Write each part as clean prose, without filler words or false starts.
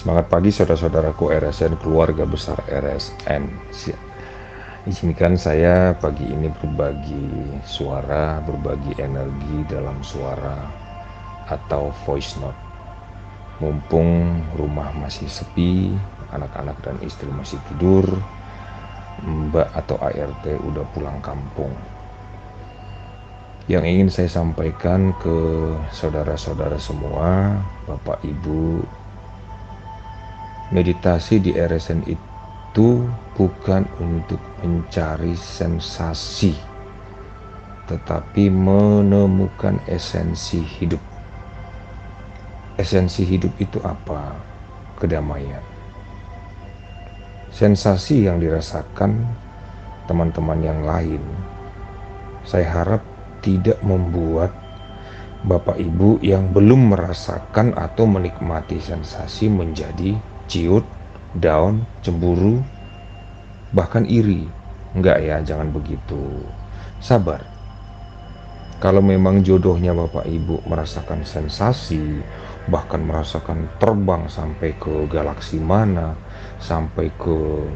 Semangat pagi saudara-saudaraku RSN, keluarga besar RSN. Izinkan saya pagi ini berbagi suara, berbagi energi dalam suara atau voice note. Mumpung rumah masih sepi, anak-anak dan istri masih tidur, Mbak atau ART udah pulang kampung. Yang ingin saya sampaikan ke saudara-saudara semua, Bapak Ibu, meditasi di RSN itu bukan untuk mencari sensasi, tetapi menemukan esensi hidup. Esensi hidup itu apa? Kedamaian. Sensasi yang dirasakan teman-teman yang lain, saya harap tidak membuat Bapak Ibu yang belum merasakan atau menikmati sensasi menjadi ciut, down, cemburu, bahkan iri. Enggak ya, jangan begitu. Sabar. Kalau memang jodohnya Bapak Ibu merasakan sensasi, bahkan merasakan terbang sampai ke galaksi mana, sampai ke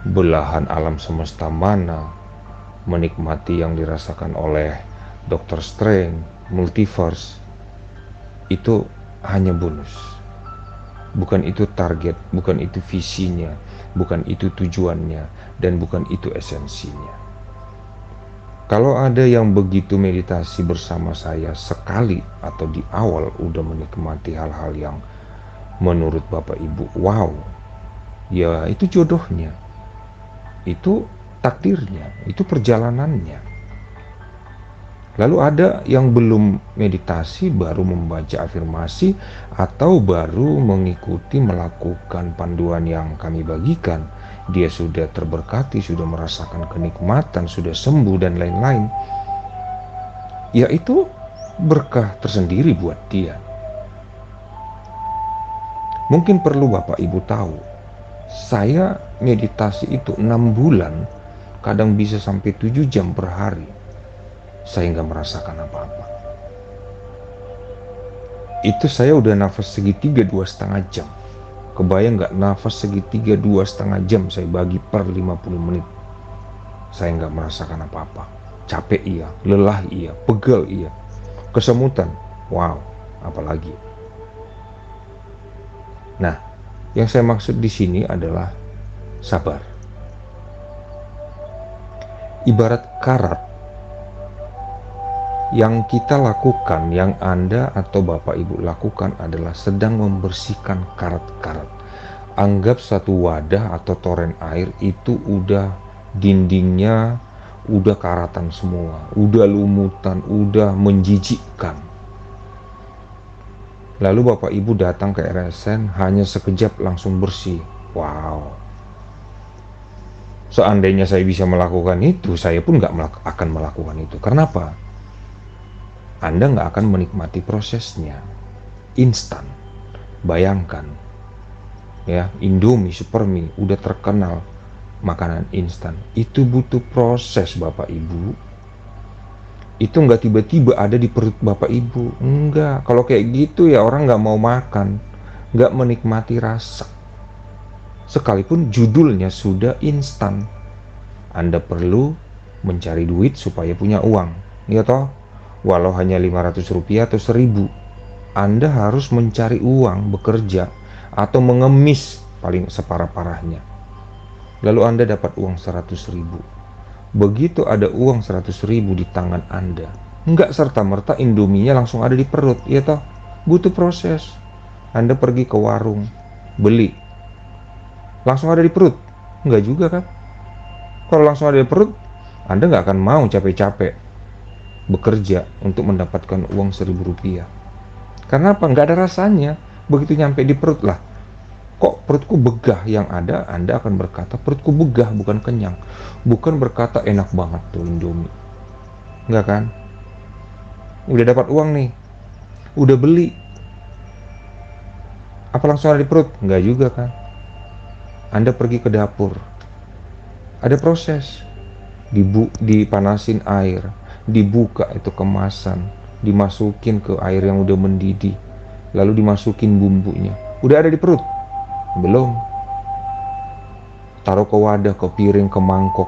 belahan alam semesta mana, menikmati yang dirasakan oleh Dr. Strange, multiverse, itu hanya bonus. Bukan itu target, bukan itu visinya, bukan itu tujuannya, dan bukan itu esensinya. Kalau ada yang begitu meditasi bersama saya sekali atau di awal udah menikmati hal-hal yang menurut Bapak Ibu wow, ya itu jodohnya, itu takdirnya, itu perjalanannya. Lalu ada yang belum meditasi, baru membaca afirmasi, atau baru mengikuti melakukan panduan yang kami bagikan. Dia sudah terberkati, sudah merasakan kenikmatan, sudah sembuh, dan lain-lain. Ya itu berkah tersendiri buat dia. Mungkin perlu Bapak Ibu tahu, saya meditasi itu 6 bulan, kadang bisa sampai 7 jam per hari. Saya nggak merasakan apa-apa. Itu saya udah nafas segitiga 2,5 jam. Kebayang nggak, nafas segitiga 2,5 jam saya bagi per 50 menit. Saya nggak merasakan apa-apa. Capek iya, lelah iya, pegal iya, kesemutan, wow, apalagi. Nah, yang saya maksud di sini adalah sabar. Ibarat karat, yang kita lakukan, yang Anda atau Bapak Ibu lakukan adalah sedang membersihkan karat-karat. Anggap satu wadah atau toren air itu udah dindingnya udah karatan semua, udah lumutan, udah menjijikkan. Lalu Bapak Ibu datang ke RSN, hanya sekejap langsung bersih. Wow. Seandainya saya bisa melakukan itu, saya pun nggak akan melakukan itu. Kenapa? Anda nggak akan menikmati prosesnya. Instan. Bayangkan, ya, Indomie, Supermie, udah terkenal makanan instan. Itu butuh proses Bapak Ibu. Itu nggak tiba-tiba ada di perut Bapak Ibu. Enggak. Kalau kayak gitu ya orang nggak mau makan, nggak menikmati rasa. Sekalipun judulnya sudah instan. Anda perlu mencari duit supaya punya uang, ya toh? Walau hanya 500 rupiah atau 1000, Anda harus mencari uang, bekerja, atau mengemis paling separah-parahnya. Lalu Anda dapat uang 100.000. Begitu ada uang 100.000 di tangan Anda, nggak serta-merta Indominya langsung ada di perut, ya toh? Butuh proses. Anda pergi ke warung, beli, langsung ada di perut? Nggak juga kan? Kalau langsung ada di perut, Anda nggak akan mau capek-capek bekerja untuk mendapatkan uang 1.000 rupiah. Karena apa? Nggak ada rasanya. Begitu nyampe di perut lah, kok perutku begah. Yang ada Anda akan berkata perutku begah, bukan kenyang. Bukan berkata enak banget tuh Indomie. Nggak kan? Udah dapat uang nih, udah beli, apa langsung ada di perut? Nggak juga kan? Anda pergi ke dapur, ada proses. Dipanasin air, dibuka itu kemasan, dimasukin ke air yang udah mendidih, lalu dimasukin bumbunya, udah ada di perut. Belum. Taruh ke wadah, ke piring, ke mangkok.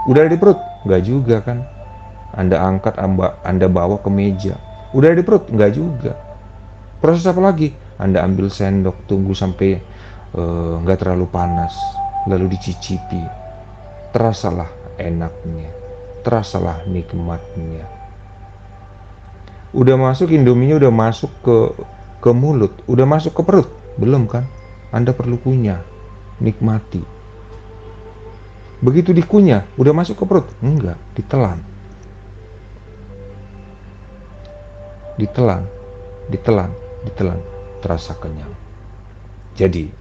Udah ada di perut? Nggak juga kan. Anda angkat, Anda bawa ke meja. Udah ada di perut? Nggak juga. Proses apa lagi? Anda ambil sendok, tunggu sampai nggak terlalu panas, lalu dicicipi. Terasalah enaknya, terasalah nikmatnya. Udah masuk, Indominya udah masuk ke mulut, udah masuk ke perut? Belum kan? Anda perlu kunyah, nikmati. Begitu dikunyah, udah masuk ke perut? Enggak, ditelan. Ditelan, ditelan, ditelan, terasa kenyang. Jadi,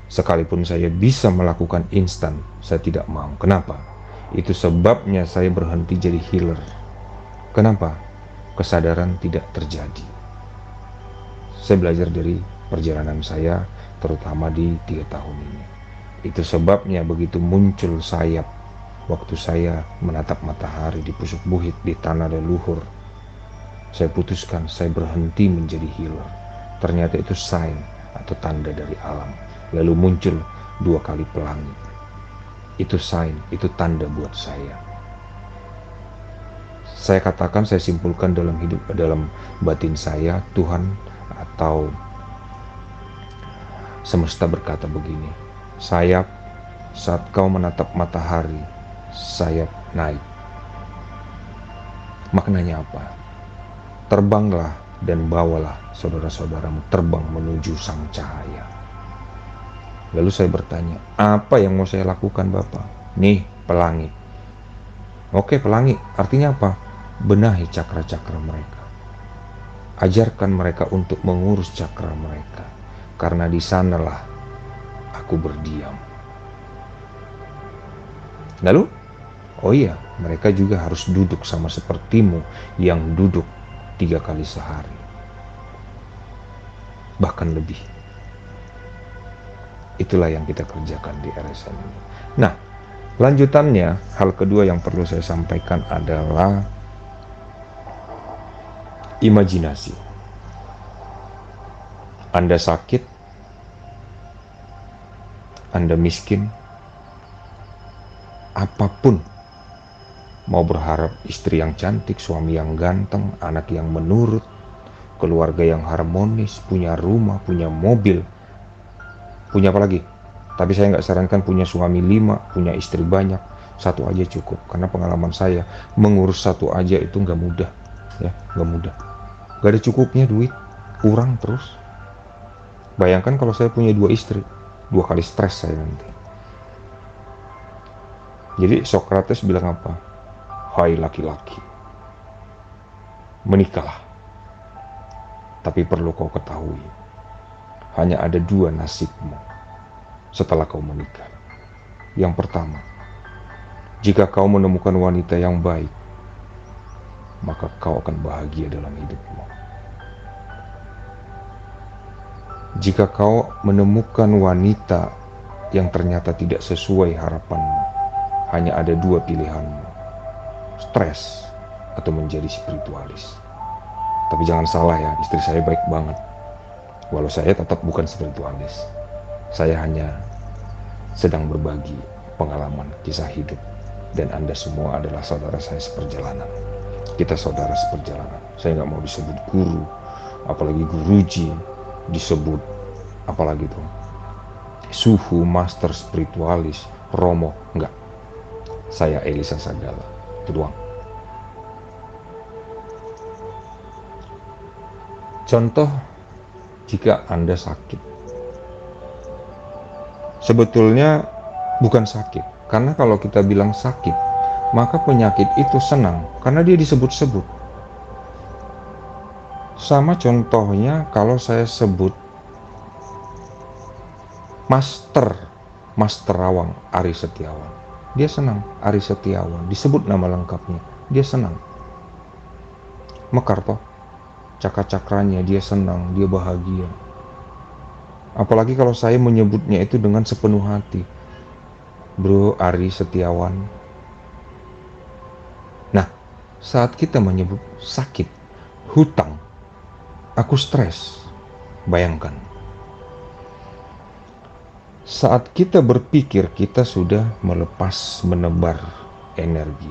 sekalipun saya bisa melakukan instan, saya tidak mau. Kenapa? Itu sebabnya saya berhenti jadi healer. Kenapa? Kesadaran tidak terjadi. Saya belajar dari perjalanan saya, terutama di 3 tahun ini. Itu sebabnya begitu muncul sayap, waktu saya menatap matahari di pusuk buhit di tanah leluhur, saya putuskan saya berhenti menjadi healer. Ternyata itu sign atau tanda dari alam. Lalu muncul 2 kali pelangi. Itu sign, itu tanda buat saya. Saya katakan, saya simpulkan dalam batin saya, Tuhan atau semesta berkata begini, sayap, saat kau menatap matahari, sayap naik. Maknanya apa? Terbanglah dan bawalah saudara-saudaramu terbang menuju sang cahaya. Lalu saya bertanya, apa yang mau saya lakukan Bapak? Nih, pelangi. Oke, pelangi, artinya apa? Benahi cakra-cakra mereka. Ajarkan mereka untuk mengurus cakra mereka, karena di sanalah aku berdiam. Lalu, oh iya, mereka juga harus duduk sama sepertimu yang duduk 3 kali sehari. Bahkan lebih. Itulah yang kita kerjakan di RSN ini. Nah, lanjutannya, hal kedua yang perlu saya sampaikan adalah imajinasi. Anda sakit, Anda miskin, apapun, mau berharap istri yang cantik, suami yang ganteng, anak yang menurut, keluarga yang harmonis, punya rumah, punya mobil, punya apa lagi? Tapi saya nggak sarankan punya suami 5, punya istri banyak, 1 aja cukup. Karena pengalaman saya, mengurus 1 aja itu nggak mudah, ya, nggak mudah. Gak ada cukupnya duit, kurang terus. Bayangkan kalau saya punya 2 istri, 2 kali stres saya nanti. Jadi Socrates bilang apa? Hai laki-laki, menikahlah. Tapi perlu kau ketahui, hanya ada 2 nasibmu setelah kau menikah. Yang pertama, jika kau menemukan wanita yang baik, maka kau akan bahagia dalam hidupmu. Jika kau menemukan wanita yang ternyata tidak sesuai harapanmu, hanya ada 2 pilihanmu, stres atau menjadi spiritualis. Tapi jangan salah ya, istri saya baik banget. Walau saya tetap bukan spiritualis. Saya hanya sedang berbagi pengalaman kisah hidup. Dan Anda semua adalah saudara saya seperjalanan. Kita saudara seperjalanan. Saya nggak mau disebut guru, apalagi guruji, disebut apalagi tuh suhu, master, spiritualis, romo, enggak. Saya Elisa Sagala, itu doang. Contoh, jika Anda sakit, sebetulnya bukan sakit, karena kalau kita bilang sakit, maka penyakit itu senang karena dia disebut-sebut. Sama contohnya kalau saya sebut Master Rawang Ari Setiawan, dia senang. Ari Setiawan disebut nama lengkapnya, dia senang. Mekar toh, cakra-cakranya dia senang, dia bahagia. Apalagi kalau saya menyebutnya itu dengan sepenuh hati, Bro Ari Setiawan. Nah, saat kita menyebut sakit, hutang, aku stres, bayangkan. Saat kita berpikir, kita sudah melepas menebar energi.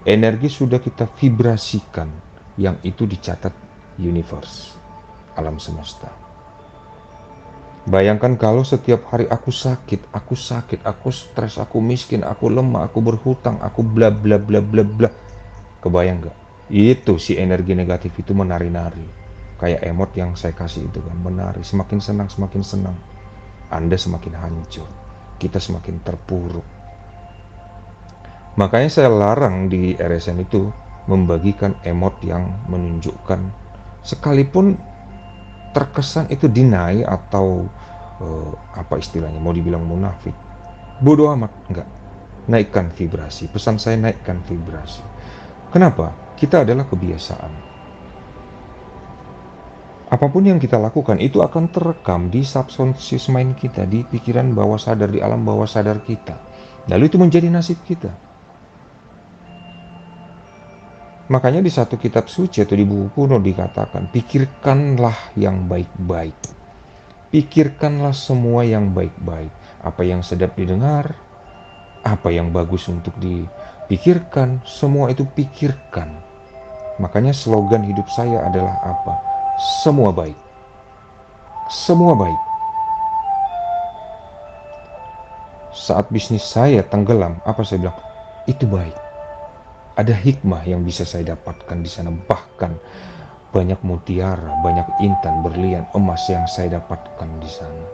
Energi sudah kita vibrasikan, yang itu dicatat universe, alam semesta. Bayangkan kalau setiap hari aku sakit, aku stres, aku miskin, aku lemah, aku berhutang, aku bla bla bla bla bla. Kebayang gak? Itu si energi negatif itu menari-nari. Kayak emot yang saya kasih itu kan, menari. Semakin senang. Anda semakin hancur. Kita semakin terpuruk. Makanya saya larang di RSN itu membagikan emot yang menunjukkan, sekalipun terkesan itu deny atau apa istilahnya, mau dibilang munafik, bodoh amat, enggak. Naikkan vibrasi. Pesan saya, naikkan vibrasi. Kenapa? Kita adalah kebiasaan. Apapun yang kita lakukan itu akan terekam di subconscious mind kita, di pikiran bawah sadar, di alam bawah sadar kita. Lalu itu menjadi nasib kita. Makanya di satu kitab suci atau di buku kuno dikatakan, pikirkanlah yang baik-baik. Pikirkanlah semua yang baik-baik. Apa yang sedap didengar, apa yang bagus untuk dipikirkan, semua itu pikirkan. Makanya slogan hidup saya adalah apa? Semua baik. Semua baik. Saat bisnis saya tenggelam, apa saya bilang? Itu baik. Ada hikmah yang bisa saya dapatkan di sana. Bahkan banyak mutiara, banyak intan, berlian, emas yang saya dapatkan di sana.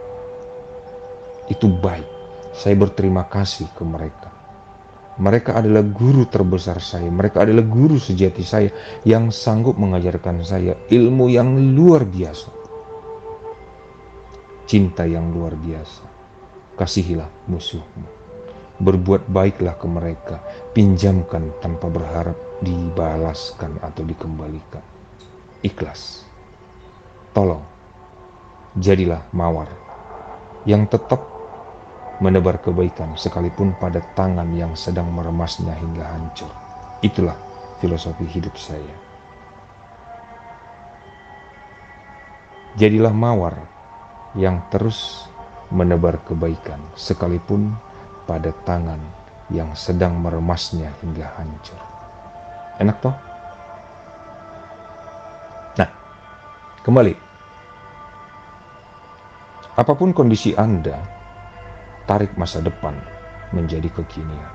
Itu baik. Saya berterima kasih ke mereka. Mereka adalah guru terbesar saya. Mereka adalah guru sejati saya yang sanggup mengajarkan saya ilmu yang luar biasa. Cinta yang luar biasa. Kasihilah musuhmu. Berbuat baiklah ke mereka, pinjamkan tanpa berharap dibalaskan atau dikembalikan. Ikhlas. Tolong, jadilah mawar yang tetap menebar kebaikan sekalipun pada tangan yang sedang meremasnya hingga hancur. Itulah filosofi hidup saya. Jadilah mawar yang terus menebar kebaikan sekalipun pada tangan yang sedang meremasnya hingga hancur. Enak toh? Nah, kembali. Apapun kondisi Anda, tarik masa depan menjadi kekinian.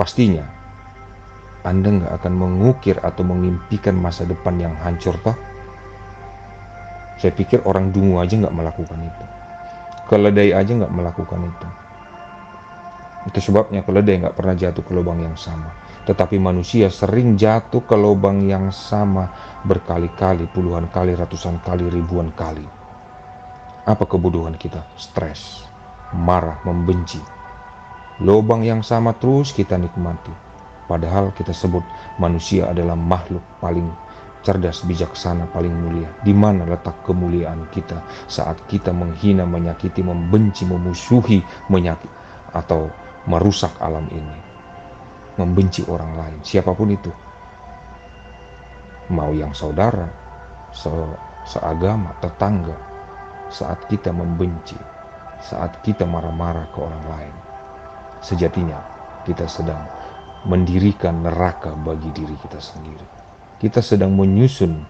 Pastinya, Anda nggak akan mengukir atau mengimpikan masa depan yang hancur toh? Saya pikir orang dungu aja nggak melakukan itu. Keledai aja nggak melakukan itu. Itu sebabnya keledai nggak pernah jatuh ke lubang yang sama. Tetapi manusia sering jatuh ke lubang yang sama berkali-kali, puluhan kali, ratusan kali, ribuan kali. Apa kebodohan kita? Stres, marah, membenci. Lubang yang sama terus kita nikmati. Padahal kita sebut manusia adalah makhluk paling cerdas, bijaksana, paling mulia. Di mana letak kemuliaan kita saat kita menghina, menyakiti, membenci, memusuhi, atau merusak alam ini, membenci orang lain, siapapun itu, mau yang saudara, seagama, tetangga. Saat kita membenci, saat kita marah-marah ke orang lain, sejatinya kita sedang mendirikan neraka bagi diri kita sendiri. Kita sedang menyusun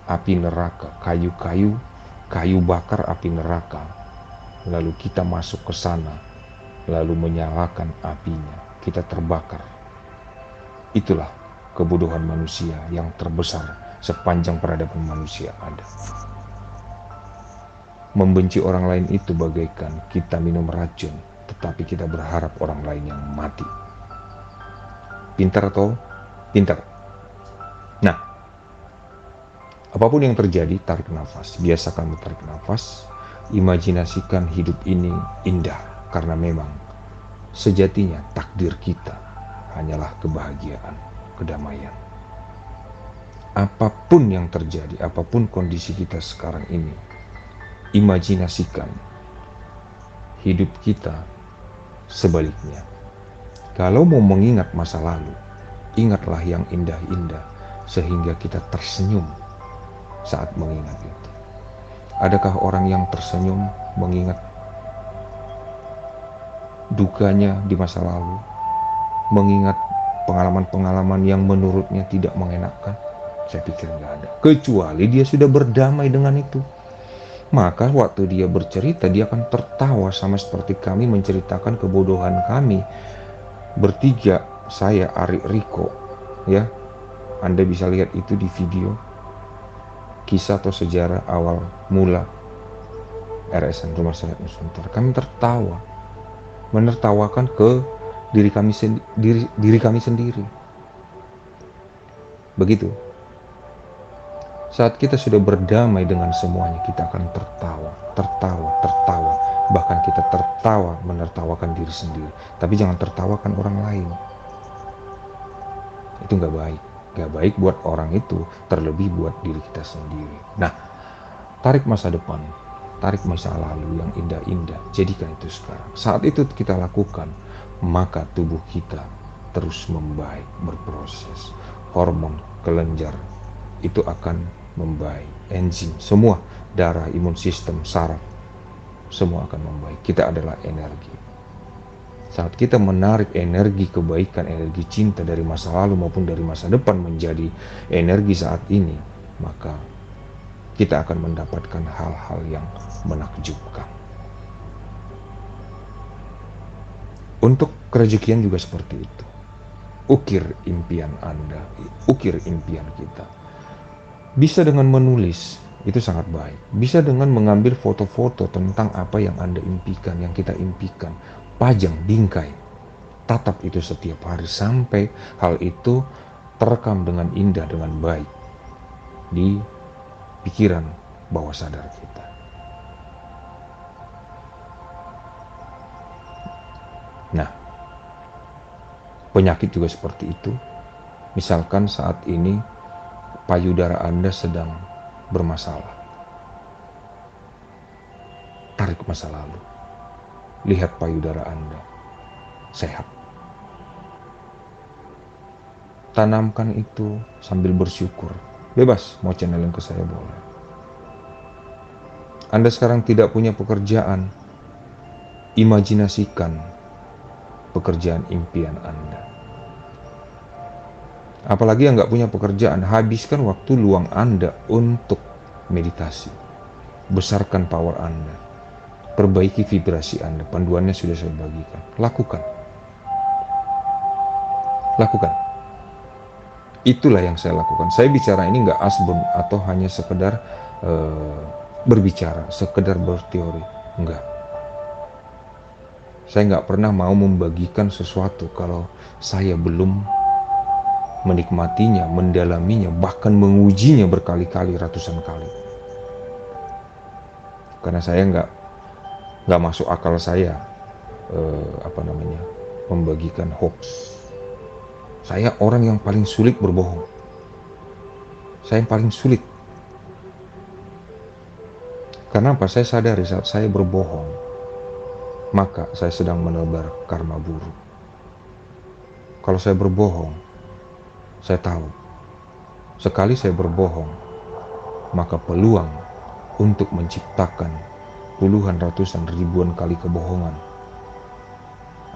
api neraka, kayu bakar api neraka, lalu kita masuk ke sana, lalu menyalakan apinya, kita terbakar. Itulah kebodohan manusia yang terbesar sepanjang peradaban manusia ada. Membenci orang lain itu bagaikan kita minum racun, tetapi kita berharap orang lain yang mati. Pintar atau pintar? Nah, apapun yang terjadi, tarik nafas. Biasakan tarik nafas. Imajinasikan hidup ini indah. Karena memang sejatinya takdir kita hanyalah kebahagiaan, kedamaian. Apapun yang terjadi, apapun kondisi kita sekarang ini, imajinasikan hidup kita sebaliknya. Kalau mau mengingat masa lalu, ingatlah yang indah-indah sehingga kita tersenyum saat mengingat itu. Adakah orang yang tersenyum mengingat dukanya di masa lalu, mengingat pengalaman-pengalaman yang menurutnya tidak mengenakan? Saya pikir nggak ada. Kecuali dia sudah berdamai dengan itu. Maka waktu dia bercerita, dia akan tertawa sama seperti kami menceritakan kebodohan kami bertiga, saya, Ari, Riko, ya. Anda bisa lihat itu di video, kisah atau sejarah awal mula RSN Rumah Sehat Nusantara. Kami tertawa, menertawakan ke diri kami sendiri. Begitu. Saat kita sudah berdamai dengan semuanya, kita akan tertawa. Bahkan kita tertawa menertawakan diri sendiri. Tapi jangan tertawakan orang lain. Itu nggak baik. Nggak baik buat orang itu, terlebih buat diri kita sendiri. Nah, tarik masa depan, tarik masa lalu yang indah-indah, jadikan itu sekarang. Saat itu kita lakukan, maka tubuh kita terus membaik, berproses. Hormon, kelenjar, itu akan membaik. Enzim, semua, darah, imun sistem, saraf, semua akan membaik. Kita adalah energi. Saat kita menarik energi kebaikan, energi cinta dari masa lalu maupun dari masa depan menjadi energi saat ini, maka kita akan mendapatkan hal-hal yang menakjubkan. Untuk kerejekian juga seperti itu. Ukir impian Anda, ukir impian kita. Bisa dengan menulis, itu sangat baik. Bisa dengan mengambil foto-foto tentang apa yang Anda impikan, yang kita impikan. Pajang, bingkai, tatap itu setiap hari sampai hal itu terekam dengan indah, dengan baik di pikiran bawah sadar kita. Nah, penyakit juga seperti itu. Misalkan saat ini payudara Anda sedang bermasalah. Tarik masa lalu. Lihat payudara Anda sehat. Tanamkan itu sambil bersyukur. Bebas mau channelin ke saya boleh. Anda sekarang tidak punya pekerjaan. Imajinasikan pekerjaan impian Anda. Apalagi yang nggak punya pekerjaan, habiskan waktu luang Anda untuk meditasi. Besarkan power Anda. Perbaiki vibrasi Anda. Panduannya sudah saya bagikan. Lakukan. Itulah yang saya lakukan. Saya bicara ini nggak asbun atau hanya sekedar berbicara, sekedar berteori. Enggak. Saya nggak pernah mau membagikan sesuatu kalau saya belum menikmatinya, mendalaminya, bahkan mengujinya berkali-kali, ratusan kali. Karena saya nggak masuk akal saya membagikan hoax. Saya orang yang paling sulit berbohong. Saya yang paling sulit. Karena apa? Saya sadari saat saya berbohong, maka saya sedang menebar karma buruk. Kalau saya berbohong, saya tahu, sekali saya berbohong, maka peluang untuk menciptakan puluhan, ratusan, ribuan kali kebohongan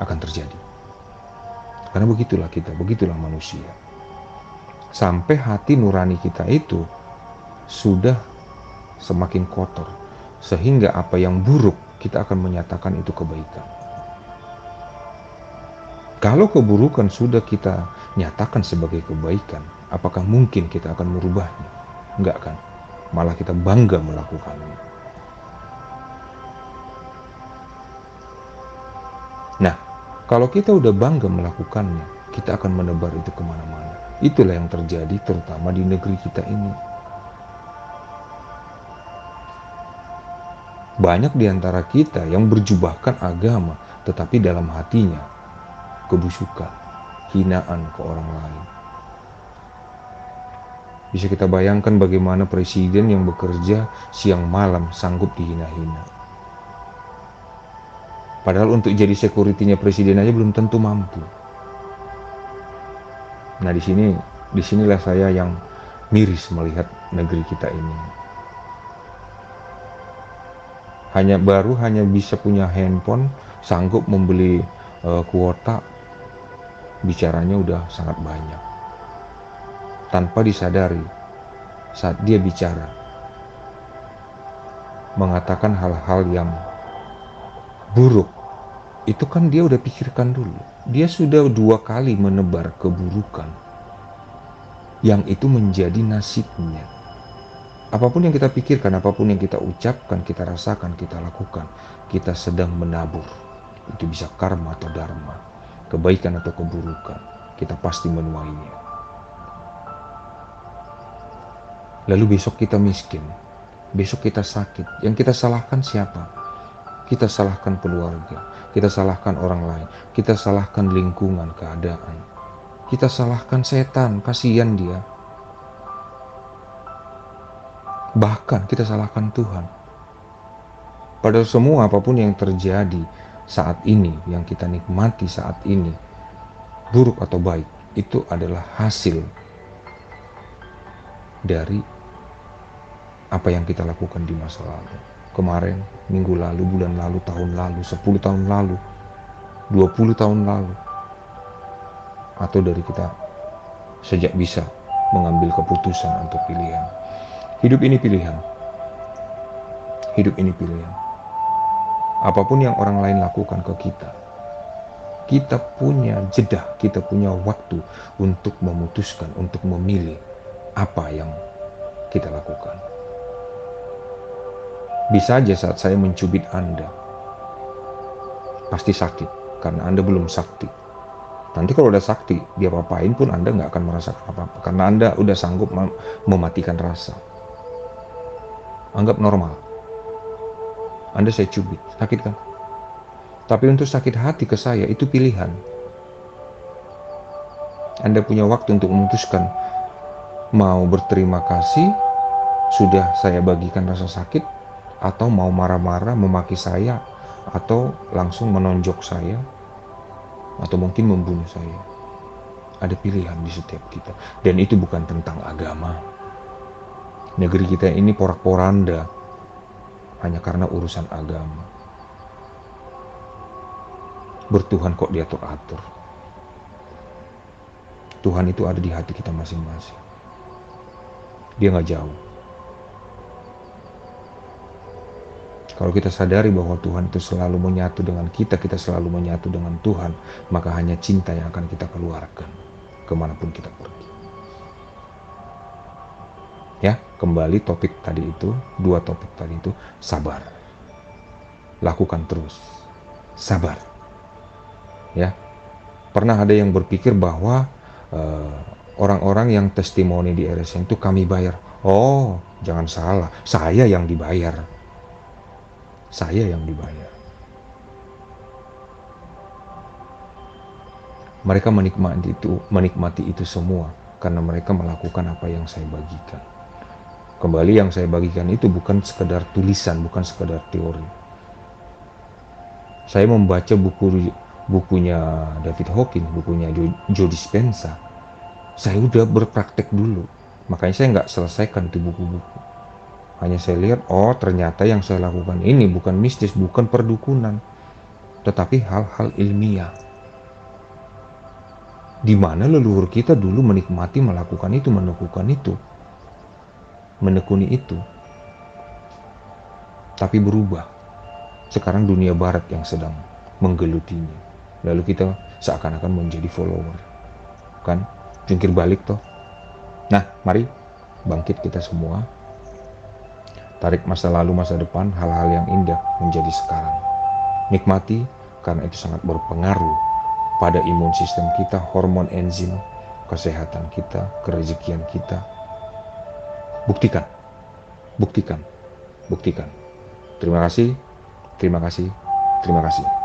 akan terjadi. Karena begitulah kita, begitulah manusia. Sampai hati nurani kita itu sudah semakin kotor, sehingga apa yang buruk kita akan menyatakan itu kebaikan. Kalau keburukan sudah kita nyatakan sebagai kebaikan, apakah mungkin kita akan merubahnya? Enggak kan? Malah kita bangga melakukannya. Nah, kalau kita udah bangga melakukannya, kita akan menebar itu kemana-mana. Itulah yang terjadi terutama di negeri kita ini. Banyak di antara kita yang berjubahkan agama, tetapi dalam hatinya kebusukan, hinaan ke orang lain. Bisa kita bayangkan bagaimana presiden yang bekerja siang malam sanggup dihina-hina. Padahal untuk jadi security-nya presiden aja belum tentu mampu. Nah, disinilah saya yang miris melihat negeri kita ini. hanya bisa punya handphone, sanggup membeli kuota, bicaranya udah sangat banyak. Tanpa disadari, saat dia bicara, mengatakan hal-hal yang buruk, itu kan dia udah pikirkan dulu. Dia sudah 2 kali menebar keburukan, yang itu menjadi nasibnya. Apapun yang kita pikirkan, apapun yang kita ucapkan, kita rasakan, kita lakukan, kita sedang menabur. Itu bisa karma atau dharma, kebaikan atau keburukan, kita pasti menuainya. Lalu besok kita miskin, besok kita sakit. Yang kita salahkan siapa? Kita salahkan keluarga, kita salahkan orang lain, kita salahkan lingkungan, keadaan, kita salahkan setan, kasihan dia. Bahkan kita salahkan Tuhan. Padahal semua apapun yang terjadi saat ini, yang kita nikmati saat ini, buruk atau baik, itu adalah hasil dari apa yang kita lakukan di masa lalu. Kemarin, minggu lalu, bulan lalu, tahun lalu, 10 tahun lalu, 20 tahun lalu. Atau dari kita sejak bisa mengambil keputusan untuk pilihan. Hidup ini pilihan. Hidup ini pilihan. Apapun yang orang lain lakukan ke kita punya jeda, kita punya waktu untuk memutuskan, untuk memilih apa yang kita lakukan. Bisa aja saat saya mencubit Anda, pasti sakit, karena Anda belum sakti. Nanti kalau udah sakti, dia apain pun Anda nggak akan merasakan apa-apa, karena Anda udah sanggup mematikan rasa. Anggap normal. Anda saya cubit, sakit kan? Tapi untuk sakit hati ke saya, itu pilihan. Anda punya waktu untuk memutuskan, mau berterima kasih, sudah saya bagikan rasa sakit, atau mau marah-marah, memaki saya, atau langsung menonjok saya, atau mungkin membunuh saya. Ada pilihan di setiap kita. Dan itu bukan tentang agama. Negeri kita ini porak-poranda hanya karena urusan agama. Bertuhan kok diatur-atur. Tuhan itu ada di hati kita masing-masing. Dia nggak jauh. Kalau kita sadari bahwa Tuhan itu selalu menyatu dengan kita selalu menyatu dengan Tuhan, maka hanya cinta yang akan kita keluarkan kemanapun kita pergi. Ya, kembali topik tadi itu, 2 topik tadi itu, sabar. Lakukan terus. Sabar. Ya. Pernah ada yang berpikir bahwa orang-orang yang testimoni di RSN itu kami bayar. Oh, jangan salah. Saya yang dibayar. Saya yang dibayar. Mereka menikmati itu semua karena mereka melakukan apa yang saya bagikan. Kembali yang saya bagikan itu bukan sekedar tulisan, bukan sekedar teori. Saya membaca bukunya David Hawkins, bukunya Joe Dispenza. Saya udah berpraktek dulu. Makanya saya nggak selesaikan itu buku-buku. Hanya saya lihat, oh ternyata yang saya lakukan ini bukan mistis, bukan perdukunan, tetapi hal-hal ilmiah. Di mana leluhur kita dulu menikmati melakukan itu, menekuni itu. Tapi berubah. Sekarang dunia barat yang sedang menggelutinya. Lalu kita seakan-akan menjadi follower. Kan? Jungkir balik toh. Nah, mari bangkit kita semua. Tarik masa lalu, masa depan, hal-hal yang indah menjadi sekarang. Nikmati, karena itu sangat berpengaruh pada imun sistem kita, hormon, enzim, kesehatan kita, kerezekian kita. Buktikan. Buktikan. Buktikan. Terima kasih. Terima kasih. Terima kasih.